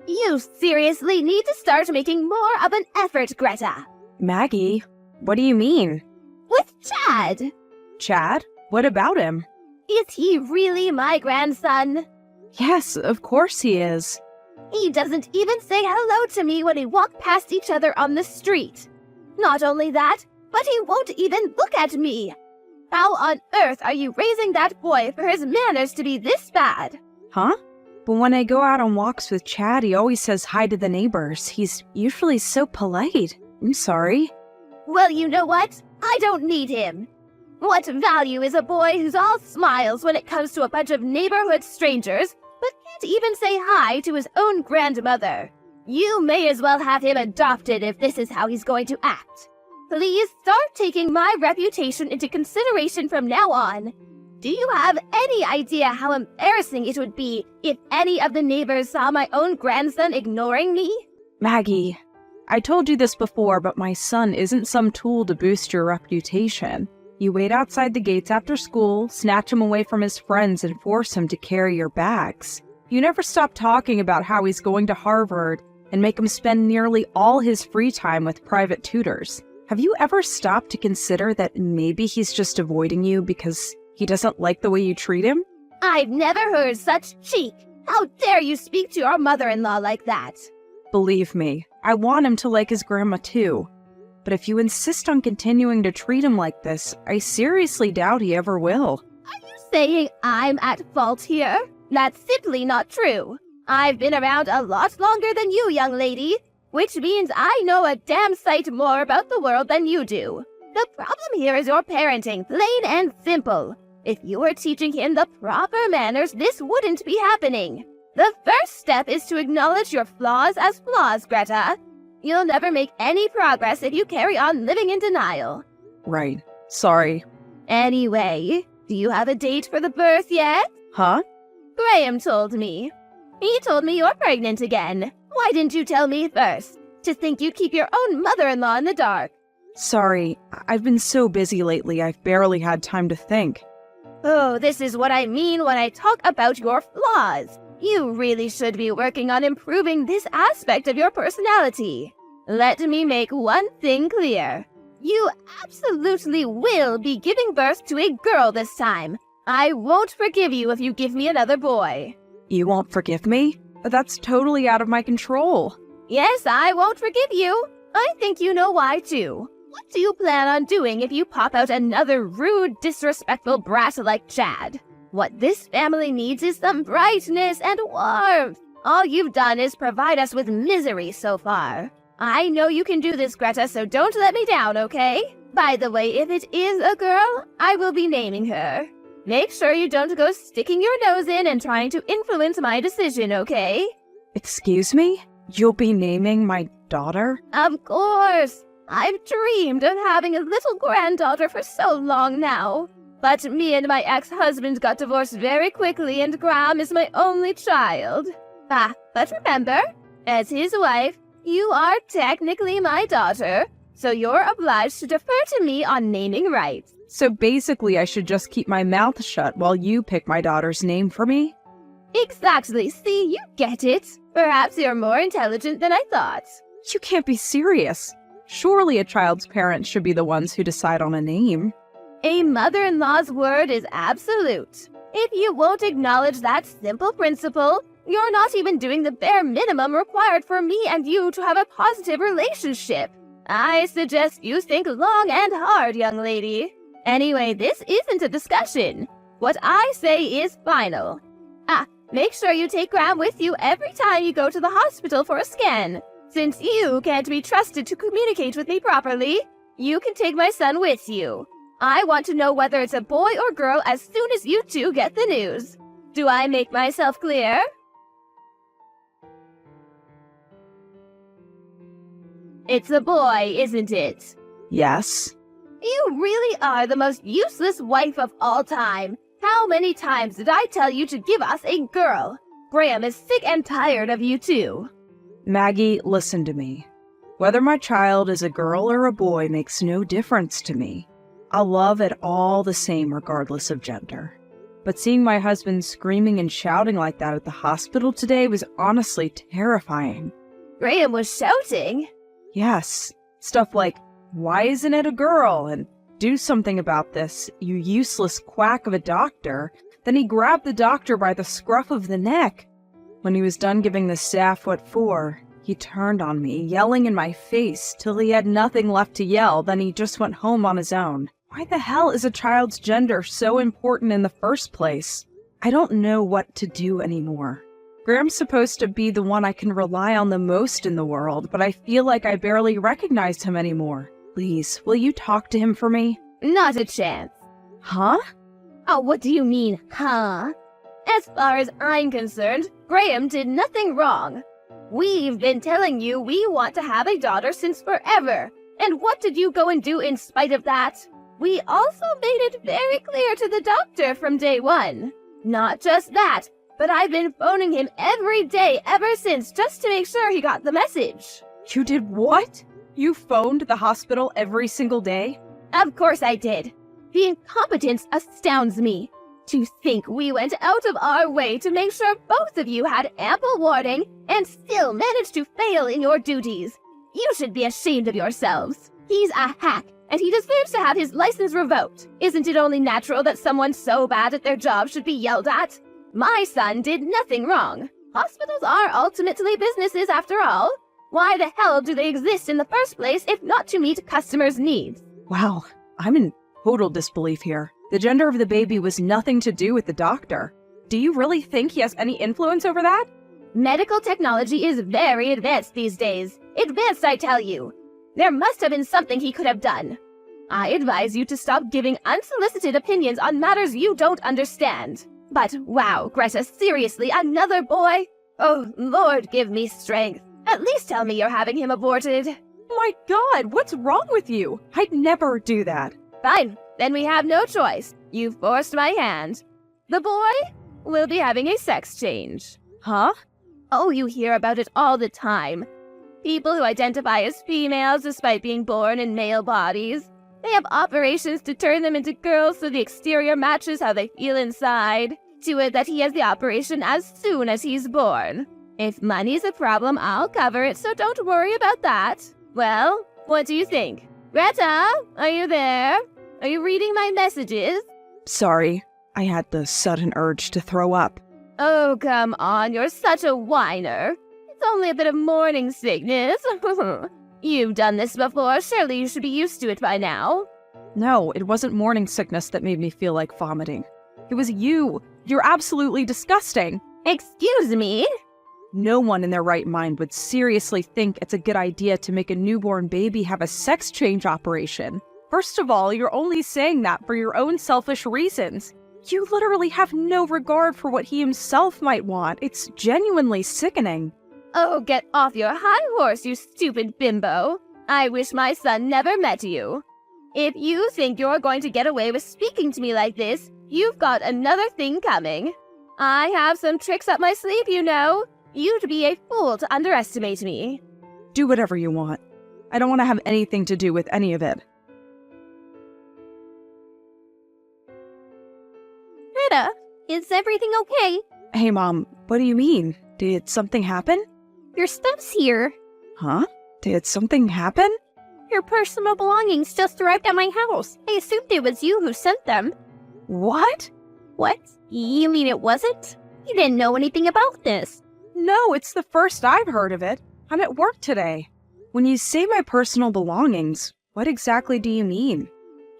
You seriously need to start making more of an effort, Greta. Maggie, what do you mean? With Chad. Chad? What about him? Is he really my grandson? Yes, of course he is. He doesn't even say hello to me when we walk past each other on the street. Not only that, but he won't even look at me. How on earth are you raising that boy for his manners to be this bad? Huh? But when I go out on walks with Chad, he always says hi to the neighbors. He's usually so polite. I'm sorry. Well, you know what? I don't need him. What value is a boy who's all smiles when it comes to a bunch of neighborhood strangers, but can't even say hi to his own grandmother? You may as well have him adopted if this is how he's going to act. Please start taking my reputation into consideration from now on. Do you have any idea how embarrassing it would be if any of the neighbors saw my own grandson ignoring me? Maggie, I told you this before, but my son isn't some tool to boost your reputation. You wait outside the gates after school, snatch him away from his friends, and force him to carry your bags. You never stop talking about how he's going to Harvard and make him spend nearly all his free time with private tutors. Have you ever stopped to consider that maybe he's just avoiding you because he doesn't like the way you treat him? I've never heard such cheek. How dare you speak to your mother-in-law like that? Believe me, I want him to like his grandma too. But if you insist on continuing to treat him like this, I seriously doubt he ever will. Are you saying I'm at fault here? That's simply not true. I've been around a lot longer than you, young lady, which means I know a damn sight more about the world than you do. The problem here is your parenting, plain and simple. If you were teaching him the proper manners, this wouldn't be happening. The first step is to acknowledge your flaws as flaws, Greta. You'll never make any progress if you carry on living in denial. Right. Sorry. Anyway, do you have a date for the birth yet? Huh? Graham told me. He told me you're pregnant again. Why didn't you tell me first? To think you'd keep your own mother-in-law in the dark. Sorry, I've been so busy lately I've barely had time to think. Oh, this is what I mean when I talk about your flaws. You really should be working on improving this aspect of your personality. Let me make one thing clear. You absolutely will be giving birth to a girl this time. I won't forgive you if you give me another boy. You won't forgive me? That's totally out of my control. Yes, I won't forgive you. I think you know why, too. What do you plan on doing if you pop out another rude, disrespectful brat like Chad? What this family needs is some brightness and warmth. All you've done is provide us with misery so far. I know you can do this, Greta, so don't let me down, okay? By the way, if it is a girl, I will be naming her. Make sure you don't go sticking your nose in and trying to influence my decision, okay? Excuse me? You'll be naming my daughter? Of course. I've dreamed of having a little granddaughter for so long now. But me and my ex-husband got divorced very quickly and Graham is my only child. But remember, as his wife, you are technically my daughter, so you're obliged to defer to me on naming rights. So basically I should just keep my mouth shut while you pick my daughter's name for me? Exactly. See, you get it. Perhaps you're more intelligent than I thought. You can't be serious. Surely a child's parents should be the ones who decide on a name. A mother-in-law's word is absolute. If you won't acknowledge that simple principle, you're not even doing the bare minimum required for me and you to have a positive relationship. I suggest you think long and hard, young lady. Anyway, this isn't a discussion. What I say is final. Make sure you take Graham with you every time you go to the hospital for a scan. Since you can't be trusted to communicate with me properly, you can take my son with you. I want to know whether it's a boy or girl as soon as you two get the news. Do I make myself clear? It's a boy, isn't it? Yes. You really are the most useless wife of all time. How many times did I tell you to give us a girl? Graham is sick and tired of you too. Maggie, listen to me. Whether my child is a girl or a boy makes no difference to me. I'll love it all the same regardless of gender. But seeing my husband screaming and shouting like that at the hospital today was honestly terrifying. Graham was shouting. Yes, stuff like, "Why isn't it a girl?" and "Do something about this, you useless quack of a doctor." Then he grabbed the doctor by the scruff of the neck. When he was done giving the staff what for, he turned on me, yelling in my face till he had nothing left to yell. Then he just went home on his own. Why the hell is a child's gender so important in the first place? I don't know what to do anymore. Graham's supposed to be the one I can rely on the most in the world, but I feel like I barely recognize him anymore. Please, will you talk to him for me? Not a chance. Huh? Oh, what do you mean, huh? As far as I'm concerned, Graham did nothing wrong. We've been telling you we want to have a daughter since forever. And what did you go and do in spite of that? We also made it very clear to the doctor from day one. Not just that, but I've been phoning him every day ever since just to make sure he got the message. You did what? You phoned the hospital every single day? Of course I did. The incompetence astounds me. To think we went out of our way to make sure both of you had ample warning and still managed to fail in your duties. You should be ashamed of yourselves. He's a hack, and he deserves to have his license revoked. Isn't it only natural that someone so bad at their job should be yelled at? My son did nothing wrong. Hospitals are ultimately businesses after all. Why the hell do they exist in the first place if not to meet customers' needs? Wow, I'm in total disbelief here. The gender of the baby was nothing to do with the doctor. Do you really think he has any influence over that? Medical technology is very advanced these days. Advanced, I tell you. There must have been something he could have done. I advise you to stop giving unsolicited opinions on matters you don't understand. But wow, Greta, seriously, another boy? Oh, Lord, give me strength. At least tell me you're having him aborted. My God, what's wrong with you? I'd never do that. Fine, then we have no choice. You've forced my hand. The boy will be having a sex change. Huh? Oh, you hear about it all the time. People who identify as females despite being born in male bodies. They have operations to turn them into girls so the exterior matches how they feel inside. To it that he has the operation as soon as he's born. If money's a problem, I'll cover it, so don't worry about that. Well, what do you think? Greta, are you there? Are you reading my messages? Sorry, I had the sudden urge to throw up. Oh, come on, you're such a whiner. It's only a bit of morning sickness. You've done this before, surely you should be used to it by now. No, it wasn't morning sickness that made me feel like vomiting. It was you. You're absolutely disgusting. Excuse me? No one in their right mind would seriously think it's a good idea to make a newborn baby have a sex change operation. First of all, you're only saying that for your own selfish reasons. You literally have no regard for what he himself might want. It's genuinely sickening. Oh, get off your high horse, you stupid bimbo. I wish my son never met you. If you think you're going to get away with speaking to me like this, you've got another thing coming. I have some tricks up my sleeve, you know. You'd be a fool to underestimate me. Do whatever you want. I don't want to have anything to do with any of it. Greta, is everything okay? Hey, Mom, what do you mean? Did something happen? Your stuff's here. Huh? Did something happen? Your personal belongings just arrived at my house. I assumed it was you who sent them. What? What? You mean it wasn't? You didn't know anything about this. No, it's the first I've heard of it. I'm at work today. When you say my personal belongings, what exactly do you mean?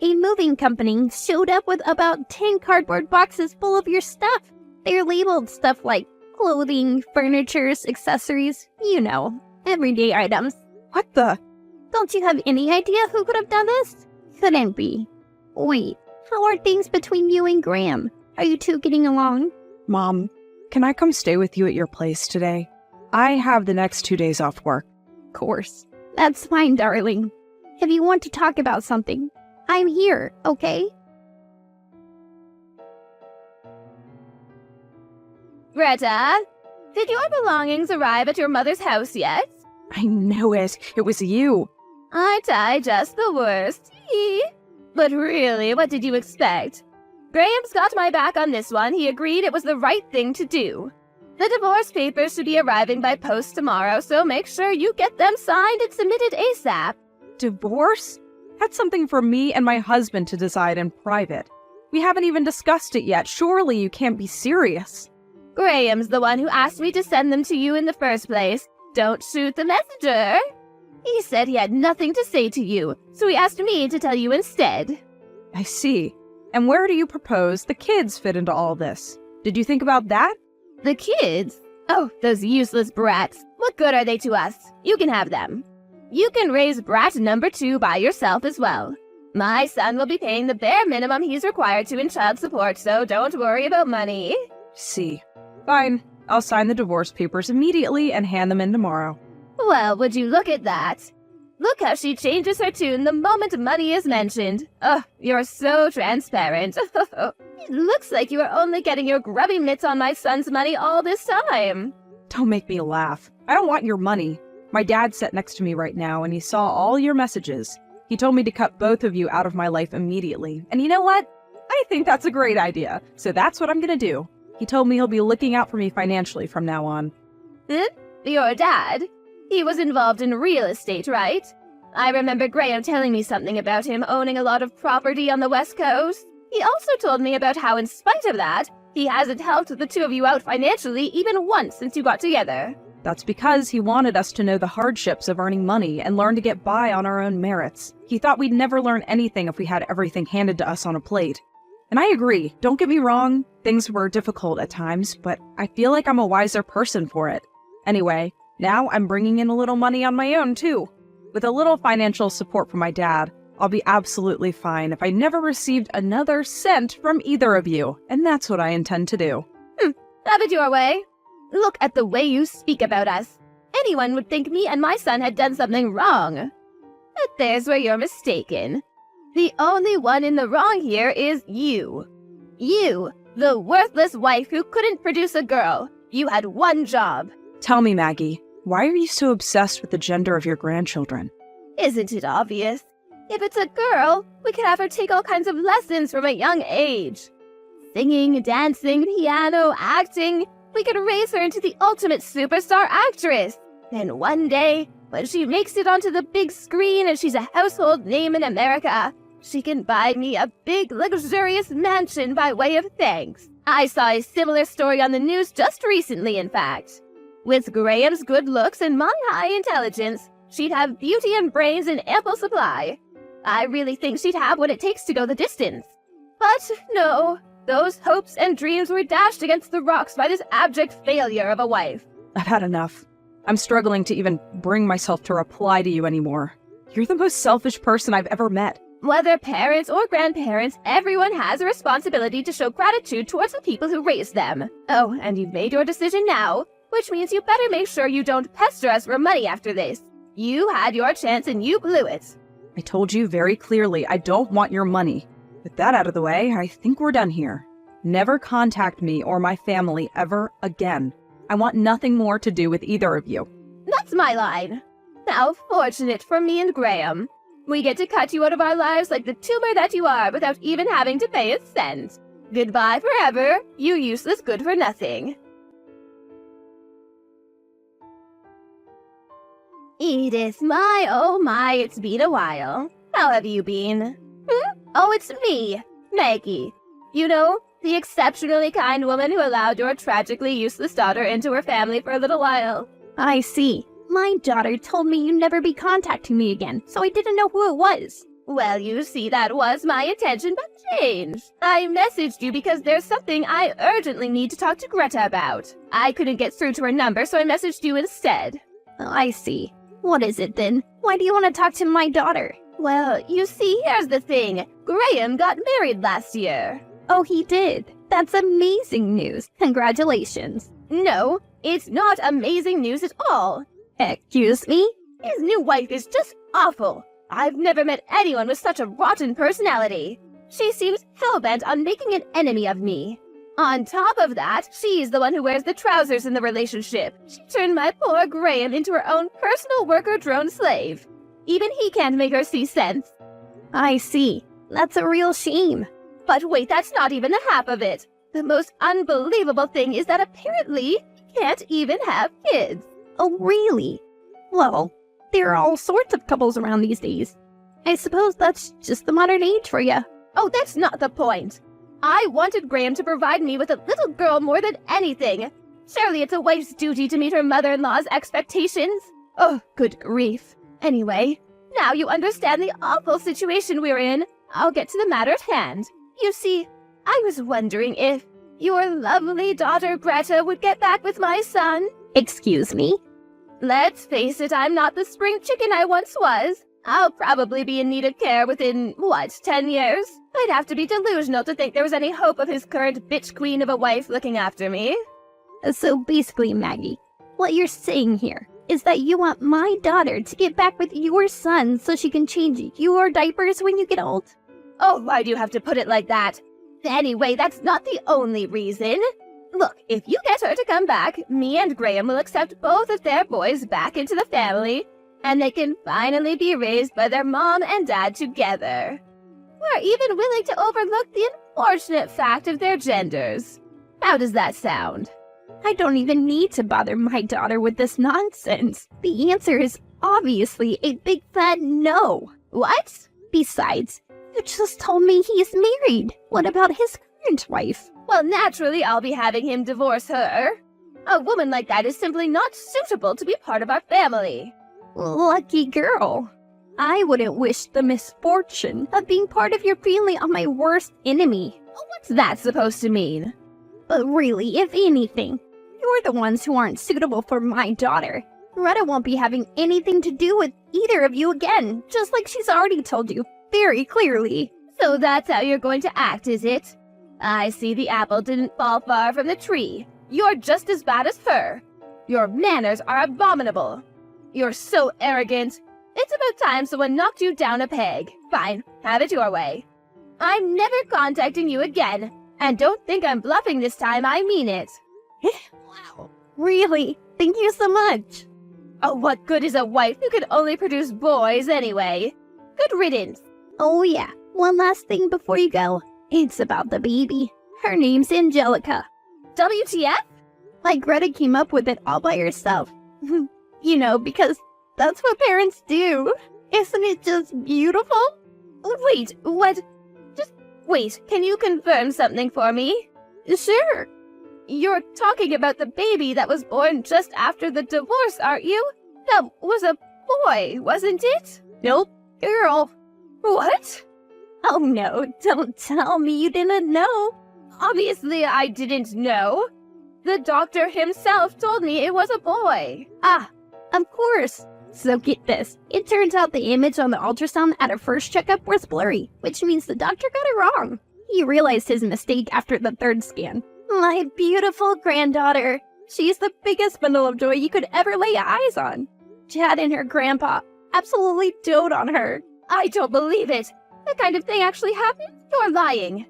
A moving company showed up with about 10 cardboard boxes full of your stuff. They're labeled stuff like clothing, furniture, accessories, you know, everyday items. What the? Don't you have any idea who could have done this? Couldn't be. Wait, how are things between you and Graham? Are you two getting along? Mom, can I come stay with you at your place today? I have the next 2 days off work. Of course. That's fine, darling. If you want to talk about something, I'm here, okay? Greta, did your belongings arrive at your mother's house yet? I knew it. It was you. Aren't I just the worst? But really, what did you expect? Graham's got my back on this one. He agreed it was the right thing to do. The divorce papers should be arriving by post tomorrow, so make sure you get them signed and submitted ASAP. Divorce? That's something for me and my husband to decide in private. We haven't even discussed it yet. Surely you can't be serious. Graham's the one who asked me to send them to you in the first place. Don't shoot the messenger. He said he had nothing to say to you, so he asked me to tell you instead. I see. And where do you propose the kids fit into all this? Did you think about that? The kids? Oh, those useless brats. What good are they to us? You can have them. You can raise brat number 2 by yourself as well. My son will be paying the bare minimum he's required to in child support, so don't worry about money. See. Fine. I'll sign the divorce papers immediately and hand them in tomorrow. Well, would you look at that? Look how she changes her tune the moment money is mentioned. Oh, you're so transparent. It looks like you are only getting your grubby mitts on my son's money all this time. Don't make me laugh. I don't want your money. My dad sat next to me right now and he saw all your messages. He told me to cut both of you out of my life immediately. And you know what? I think that's a great idea. So that's what I'm gonna do. He told me he'll be looking out for me financially from now on. Your dad? He was involved in real estate, right? I remember Graham telling me something about him owning a lot of property on the West Coast. He also told me about how, in spite of that, he hasn't helped the two of you out financially even once since you got together. That's because he wanted us to know the hardships of earning money and learn to get by on our own merits. He thought we'd never learn anything if we had everything handed to us on a plate. And I agree, don't get me wrong, things were difficult at times, but I feel like I'm a wiser person for it. Anyway, now I'm bringing in a little money on my own too. With a little financial support from my dad, I'll be absolutely fine if I never received another cent from either of you, and that's what I intend to do. Have it your way. Look at the way you speak about us. Anyone would think me and my son had done something wrong. But there's where you're mistaken. The only one in the wrong here is you. You, the worthless wife who couldn't produce a girl. You had one job. Tell me, Maggie, why are you so obsessed with the gender of your grandchildren? Isn't it obvious? If it's a girl, we could have her take all kinds of lessons from a young age. Singing, dancing, piano, acting. We could raise her into the ultimate superstar actress. Then one day, when she makes it onto the big screen and she's a household name in America, she can buy me a big, luxurious mansion by way of thanks. I saw a similar story on the news just recently, in fact. With Graham's good looks and my high intelligence, she'd have beauty and brains in ample supply. I really think she'd have what it takes to go the distance. But no, those hopes and dreams were dashed against the rocks by this abject failure of a wife. I've had enough. I'm struggling to even bring myself to reply to you anymore. You're the most selfish person I've ever met. Whether parents or grandparents, everyone has a responsibility to show gratitude towards the people who raised them. Oh, and you've made your decision now, which means you better make sure you don't pester us for money after this. You had your chance and you blew it. I told you very clearly I don't want your money. With that out of the way, I think we're done here. Never contact me or my family ever again. I want nothing more to do with either of you. That's my line. How fortunate for me and Graham. We get to cut you out of our lives like the tumor that you are without even having to pay a cent. Goodbye forever, you useless good-for-nothing. Edith, my, oh my, it's been a while. How have you been? Oh, it's me, Maggie. You know, the exceptionally kind woman who allowed your tragically useless daughter into her family for a little while. I see. My daughter told me you'd never be contacting me again, so I didn't know who it was. Well, you see, that was my intention, but changed. I messaged you because there's something I urgently need to talk to Greta about. I couldn't get through to her number, so I messaged you instead. Oh, I see. What is it then? Why do you want to talk to my daughter? Well, you see, here's the thing. Graham got married last year. Oh, he did. That's amazing news. Congratulations. No, it's not amazing news at all. Excuse me? His new wife is just awful. I've never met anyone with such a rotten personality. She seems hell-bent on making an enemy of me. On top of that, she's the one who wears the trousers in the relationship. She turned my poor Graham into her own personal worker drone slave. Even he can't make her see sense. I see. That's a real shame. But wait, that's not even the half of it. The most unbelievable thing is that apparently he can't even have kids. Oh, really? Well, there are all sorts of couples around these days. I suppose that's just the modern age for you. Oh, that's not the point. I wanted Graham to provide me with a little girl more than anything. Surely it's a wife's duty to meet her mother-in-law's expectations. Oh, good grief. Anyway, now you understand the awful situation we're in. I'll get to the matter at hand. You see, I was wondering if your lovely daughter Greta would get back with my son. Excuse me? Let's face it, I'm not the spring chicken I once was. I'll probably be in need of care within, 10 years? I'd have to be delusional to think there was any hope of his current bitch queen of a wife looking after me. So basically, Maggie, what you're saying here is that you want my daughter to get back with your son so she can change your diapers when you get old? Oh, why do you have to put it like that? Anyway, that's not the only reason. Look, if you get her to come back, me and Graham will accept both of their boys back into the family, and they can finally be raised by their mom and dad together. We're even willing to overlook the unfortunate fact of their genders. How does that sound? I don't even need to bother my daughter with this nonsense. The answer is obviously a big fat no. What? Besides, you just told me he's married. What about his current wife? Well, naturally, I'll be having him divorce her. A woman like that is simply not suitable to be part of our family. Lucky girl. I wouldn't wish the misfortune of being part of your family on my worst enemy. What's that supposed to mean? But really, if anything, you're the ones who aren't suitable for my daughter. Greta won't be having anything to do with either of you again, just like she's already told you very clearly. So that's how you're going to act, is it? I see the apple didn't fall far from the tree. You're just as bad as her. Your manners are abominable. You're so arrogant. It's about time someone knocked you down a peg. Fine, have it your way. I'm never contacting you again. And don't think I'm bluffing this time, I mean it. Wow. Really? Thank you so much. Oh, what good is a wife who can only produce boys anyway? Good riddance. Oh yeah, one last thing before you go. It's about the baby. Her name's Angelica. WTF? Like Greta came up with it all by herself. You know, because that's what parents do. Isn't it just beautiful? Wait, what? Just wait, can you confirm something for me? Sure. You're talking about the baby that was born just after the divorce, aren't you? That was a boy, wasn't it? Nope. Girl. What? Oh no, don't tell me you didn't know. Obviously I didn't know. The doctor himself told me it was a boy. Ah, of course. So get this. It turns out the image on the ultrasound at her first checkup was blurry, which means the doctor got it wrong. He realized his mistake after the third scan. My beautiful granddaughter. She's the biggest bundle of joy you could ever lay eyes on. Chad and her grandpa absolutely dote on her. I don't believe it. That kind of thing actually happened? You're lying.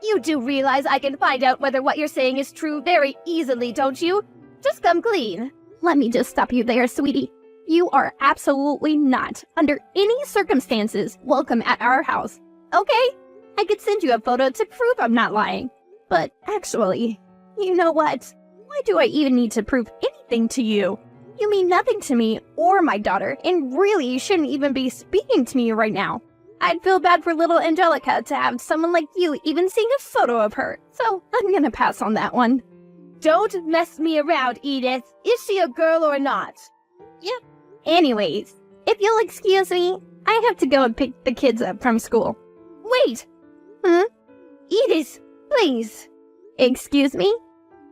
You do realize I can find out whether what you're saying is true very easily, don't you? Just come clean. Let me just stop you there, sweetie. You are absolutely not, under any circumstances, welcome at our house. Okay? I could send you a photo to prove I'm not lying. But actually, you know what? Why do I even need to prove anything to you? You mean nothing to me or my daughter, and really you shouldn't even be speaking to me right now. I'd feel bad for little Angelica to have someone like you even seeing a photo of her, so I'm gonna pass on that one. Don't mess me around, Edith. Is she a girl or not? Yep. Anyways, if you'll excuse me, I have to go and pick the kids up from school. Wait! Huh? Edith, please. Excuse me?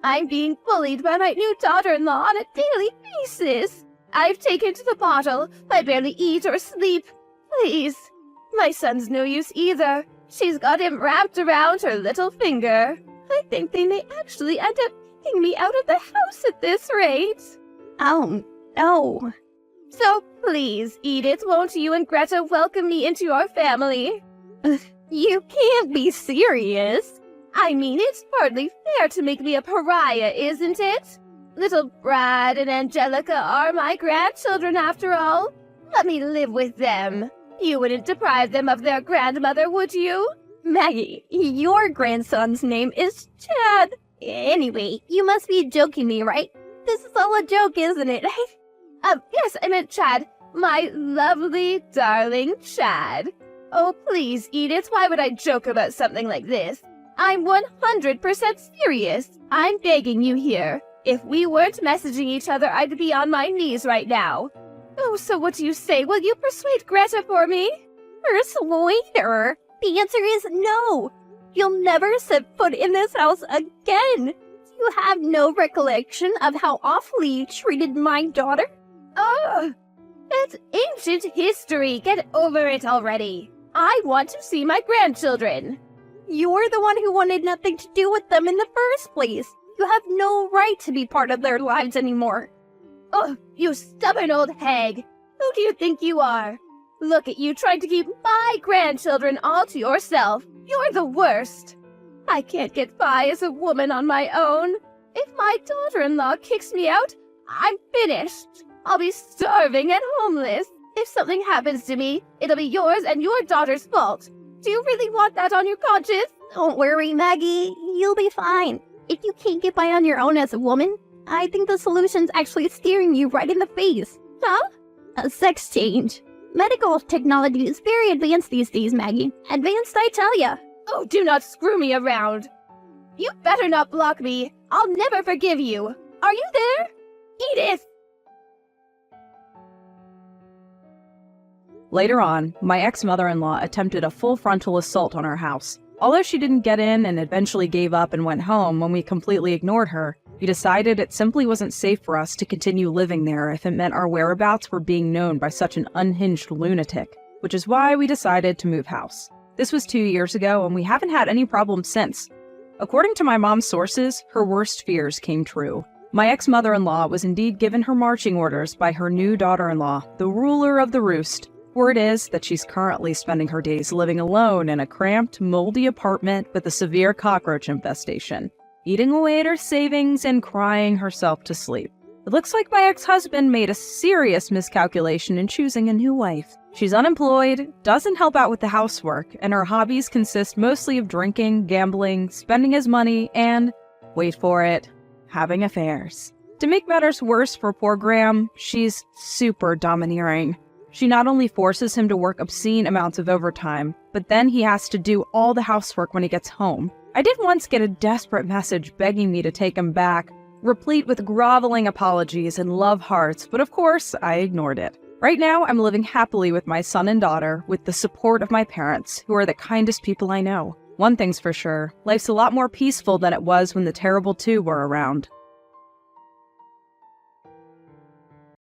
I'm being bullied by my new daughter-in-law on a daily basis. I've taken to the bottle. I barely eat or sleep. Please. My son's no use either. She's got him wrapped around her little finger. I think they may actually end up kicking me out of the house at this rate. Oh, no. So please, Edith, won't you and Greta welcome me into your family? You can't be serious. I mean, it's hardly fair to make me a pariah, isn't it? Little Brad and Angelica are my grandchildren after all. Let me live with them. You wouldn't deprive them of their grandmother, would you? Maggie, your grandson's name is Chad. Anyway, you must be joking me, right? This is all a joke, isn't it? Yes, I meant Chad. My lovely, darling Chad. Oh, please, Edith, why would I joke about something like this? I'm 100% serious. I'm begging you here. If we weren't messaging each other, I'd be on my knees right now. Oh, so what do you say? Will you persuade Greta for me? Persuade her? The answer is no. You'll never set foot in this house again. Do you have no recollection of how awfully you treated my daughter? Oh, that's ancient history. Get over it already. I want to see my grandchildren. You're the one who wanted nothing to do with them in the first place. You have no right to be part of their lives anymore. Oh, you stubborn old hag. Who do you think you are? Look at you trying to keep my grandchildren all to yourself. You're the worst. I can't get by as a woman on my own. If my daughter-in-law kicks me out, I'm finished. I'll be starving and homeless. If something happens to me, it'll be yours and your daughter's fault. Do you really want that on your conscience? Don't worry, Maggie. You'll be fine. If you can't get by on your own as a woman, I think the solution's actually staring you right in the face. Huh? A sex change. Medical technology is very advanced these days, Maggie. Advanced, I tell ya. Oh, do not screw me around. You better not block me. I'll never forgive you. Are you there? Edith! Later on, my ex-mother-in-law attempted a full frontal assault on our house. Although she didn't get in and eventually gave up and went home when we completely ignored her, we decided it simply wasn't safe for us to continue living there if it meant our whereabouts were being known by such an unhinged lunatic, which is why we decided to move house. This was 2 years ago, and we haven't had any problems since. According to my mom's sources, her worst fears came true. My ex-mother-in-law was indeed given her marching orders by her new daughter-in-law, the ruler of the roost. Word is that she's currently spending her days living alone in a cramped, moldy apartment with a severe cockroach infestation, eating away at her savings and crying herself to sleep. It looks like my ex-husband made a serious miscalculation in choosing a new wife. She's unemployed, doesn't help out with the housework, and her hobbies consist mostly of drinking, gambling, spending his money, and, wait for it, having affairs. To make matters worse for poor Graham, she's super domineering. She not only forces him to work obscene amounts of overtime, but then he has to do all the housework when he gets home. I did once get a desperate message begging me to take him back, replete with groveling apologies and love hearts, but of course, I ignored it. Right now, I'm living happily with my son and daughter, with the support of my parents, who are the kindest people I know. One thing's for sure, life's a lot more peaceful than it was when the terrible two were around.